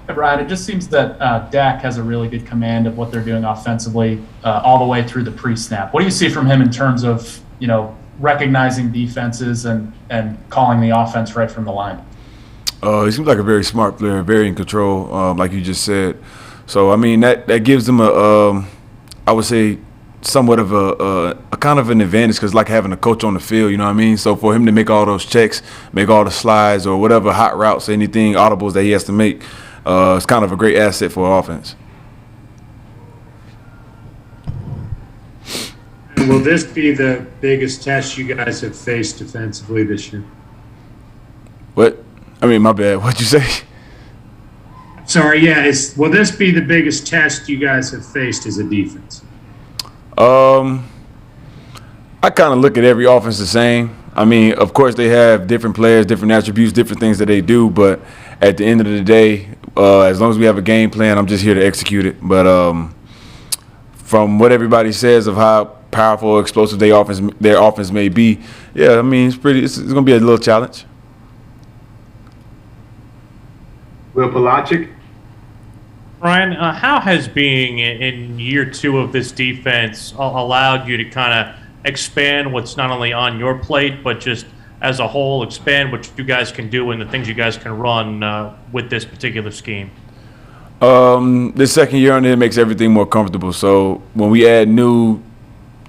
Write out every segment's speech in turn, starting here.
Hey, Brian, it just seems that Dak has a really good command of what they're doing offensively all the way through the pre-snap. What do you see from him in terms of, recognizing defenses and calling the offense right from the line? He seems like a very smart player, very in control, like you just said. So I mean that gives them I would say, somewhat of a kind of an advantage because like having a coach on the field, you know what I mean. So for him to make all those checks, make all the slides or whatever hot routes, anything audibles that he has to make, it's kind of a great asset for offense. Will this be the biggest test you guys have faced defensively this year? What? I mean, my bad. What'd you say? Sorry, yeah. Will this be the biggest test you guys have faced as a defense? Um, I kind of look at every offense the same. I mean, of course, they have different players, different attributes, different things that they do. But at the end of the day, as long as we have a game plan, I'm just here to execute it. But from what everybody says of how powerful, explosive their offense may be, yeah, I mean, it's going to be a little challenge. Will Pelagic? Brian, how has being in year two of this defense allowed you to kind of expand what's not only on your plate, but just as a whole, expand what you guys can do and the things you guys can run with this particular scheme? This second year on it makes everything more comfortable. So when we add new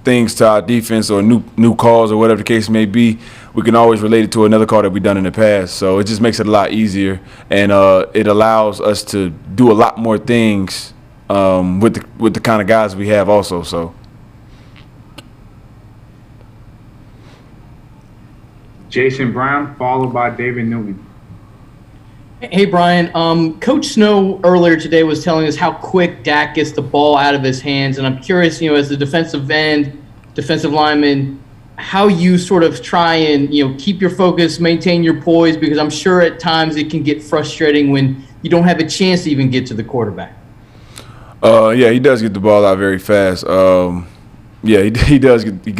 things to our defense or new calls or whatever the case may be, we can always relate it to another call that we've done in the past. So it just makes it a lot easier, and it allows us to do a lot more things with the kind of guys we have also. So Jason Brown, followed by David Newton. Hey, Brian. Coach Snow earlier today was telling us how quick Dak gets the ball out of his hands, and I'm curious, as the defensive end, defensive lineman, how you sort of try and, keep your focus, maintain your poise, because I'm sure at times it can get frustrating when you don't have a chance to even get to the quarterback. Yeah, he does get the ball out very fast. Yeah, he does get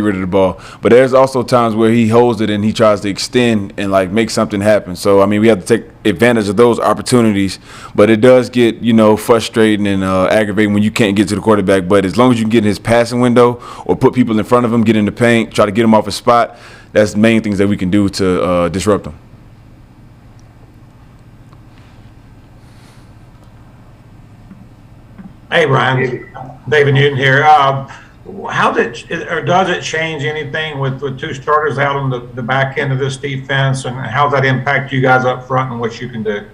rid of the ball, but there's also times where he holds it and he tries to extend and like make something happen. So I mean, we have to take advantage of those opportunities, but it does get frustrating and aggravating when you can't get to the quarterback. But as long as you can get in his passing window or put people in front of him, get in the paint, try to get him off his spot, that's the main things that we can do to disrupt him. Hey, Brian. David Newton here. How does it change anything with two starters out on the back end of this defense, and how does that impact you guys up front and what you can do?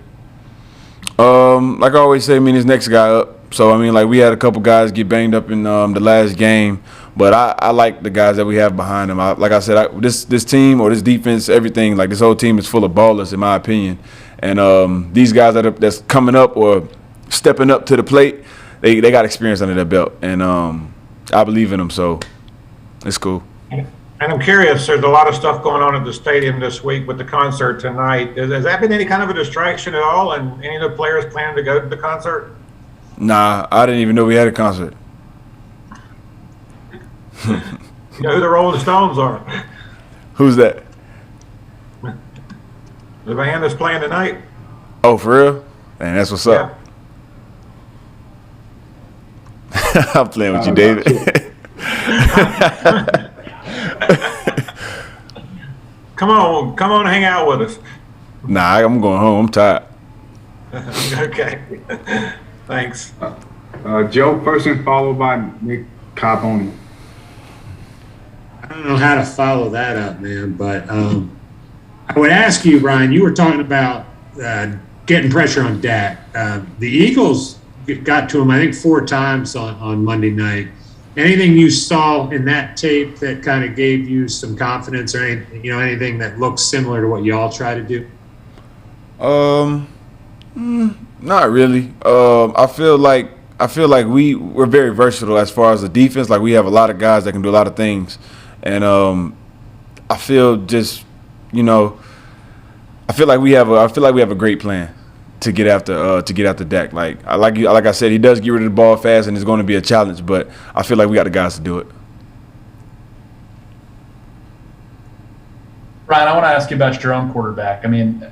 Like I always say, I mean, his next guy up. So I mean, like we had a couple guys get banged up in the last game, but I like the guys that we have behind them. Like I said, this team or this defense, everything, like this whole team is full of ballers in my opinion, and these guys that's coming up or stepping up to the plate, they got experience under their belt, and I believe in them, so it's cool. And I'm curious, there's a lot of stuff going on at the stadium this week with the concert tonight. Has that been any kind of a distraction at all, and any of the players planning to go to the concert? Nah, I didn't even know we had a concert. You know who the Rolling Stones are? Who's that? The band that's playing tonight. Oh, for real? Man, that's what's up. I'm playing with you, David. Come on, hang out with us. Nah, I'm going home. I'm tired. Okay. Thanks. Joe Person, followed by Nick Carboni. I don't know how to follow that up, man, but I would ask you, Brian, you were talking about getting pressure on Dak. The Eagles got to him, I think, 4 times on Monday night. Anything you saw in that tape that kind of gave you some confidence, or anything that looks similar to what y'all try to do? Not really. I feel like we're very versatile as far as the defense. Like we have a lot of guys that can do a lot of things, and I feel just I feel like we have a great plan to get after Dak. Like I said, he does get rid of the ball fast, and it's going to be a challenge. But I feel like we got the guys to do it. Brian, I want to ask you about your own quarterback. I mean,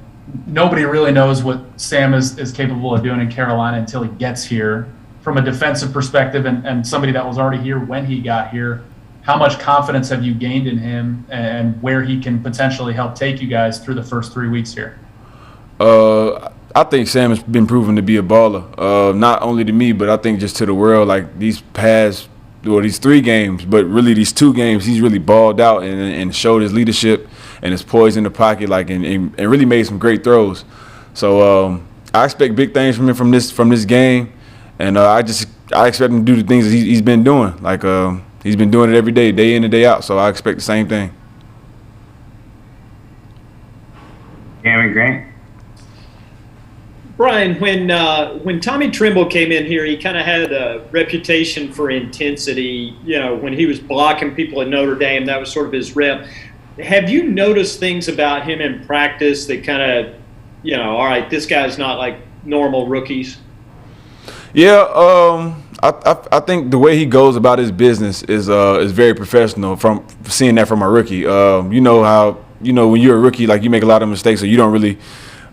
nobody really knows what Sam is capable of doing in Carolina until he gets here. From a defensive perspective and somebody that was already here when he got here, how much confidence have you gained in him and where he can potentially help take you guys through the first 3 weeks here? I think Sam has been proven to be a baller, not only to me, but I think just to the world. Like these 3 games, but really these 2 games, he's really balled out and showed his leadership and his poise in the pocket, like and really made some great throws. So I expect big things from him from this game, and I expect him to do the things that he's been doing. Like he's been doing it every day, day in and day out. So I expect the same thing. Cameron Grant. Brian, when Tommy Trimble came in here, he kind of had a reputation for intensity. You know, when he was blocking people at Notre Dame, that was sort of his rep. Have you noticed things about him in practice that kind of, you know, all right, this guy's not like normal rookies? Yeah, I think the way he goes about his business is very professional. From seeing that from a rookie, you know how when you're a rookie, like you make a lot of mistakes, so you don't really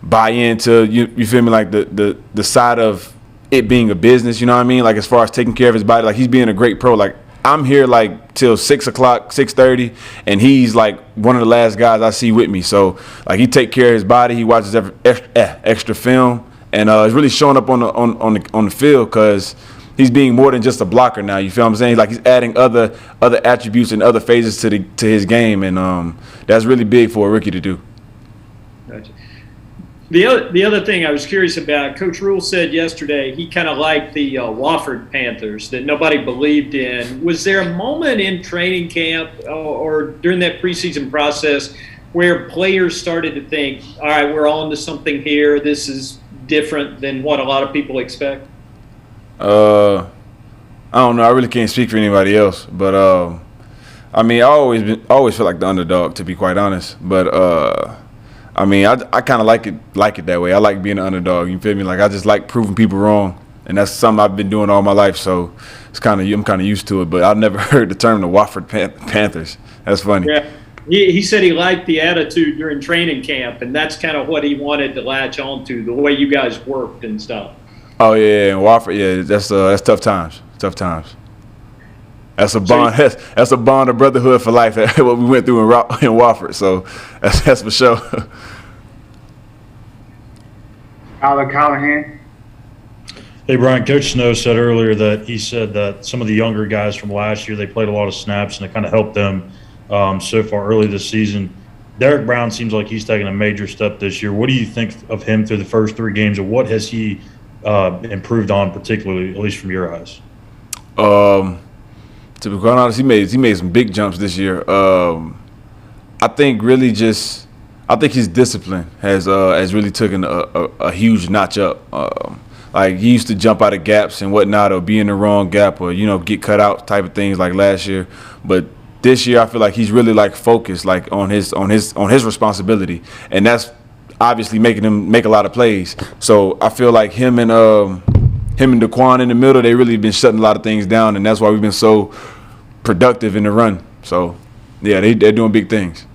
buy into you feel me, like the side of it being a business. You know what I mean? Like as far as taking care of his body, like he's being a great pro. Like I'm here like till 6 o'clock, 6:30, and he's like one of the last guys I see with me. So like he take care of his body. He watches every extra film. And it's really showing up on the field because he's being more than just a blocker now. You feel what I'm saying? Like he's adding other attributes and other phases to his game, and that's really big for a rookie to do. Gotcha. The other thing I was curious about, Coach Rule said yesterday he kind of liked the Wofford Panthers that nobody believed in. Was there a moment in training camp or during that preseason process where players started to think, all right, we're on to something here, this is different than what a lot of people expect? I don't know. I really can't speak for anybody else, but I mean, I always feel like the underdog, to be quite honest. But I mean, I kind of like it that way. I like being an underdog. You feel me? Like I just like proving people wrong, and that's something I've been doing all my life. So I'm kind of used to it. But I've never heard the term the Wofford Panthers. That's funny. Yeah. He said he liked the attitude during training camp, and that's kind of what he wanted to latch on to, the way you guys worked and stuff. Oh yeah, and Wofford, yeah, that's tough times. Tough times. That's a bond. That's a bond of brotherhood for life. That's what we went through in Wofford. So that's for sure. Tyler Callahan. Hey, Brian, Coach Snow said earlier that he said that some of the younger guys from last year, they played a lot of snaps and it kind of helped them so far early this season. Derek Brown seems like he's taking a major step this year. What do you think of him through the first 3 games, and what has he improved on particularly, at least from your eyes? To be quite honest, he made some big jumps this year. I think his discipline has really taken a huge notch up. Like he used to jump out of gaps and whatnot, or be in the wrong gap, or get cut out type of things like last year. But this year, I feel like he's really like focused, like on his responsibility, and that's obviously making him make a lot of plays. So I feel like him and Daquan in the middle, they really been shutting a lot of things down, and that's why we've been so productive in the run. So yeah, they're doing big things.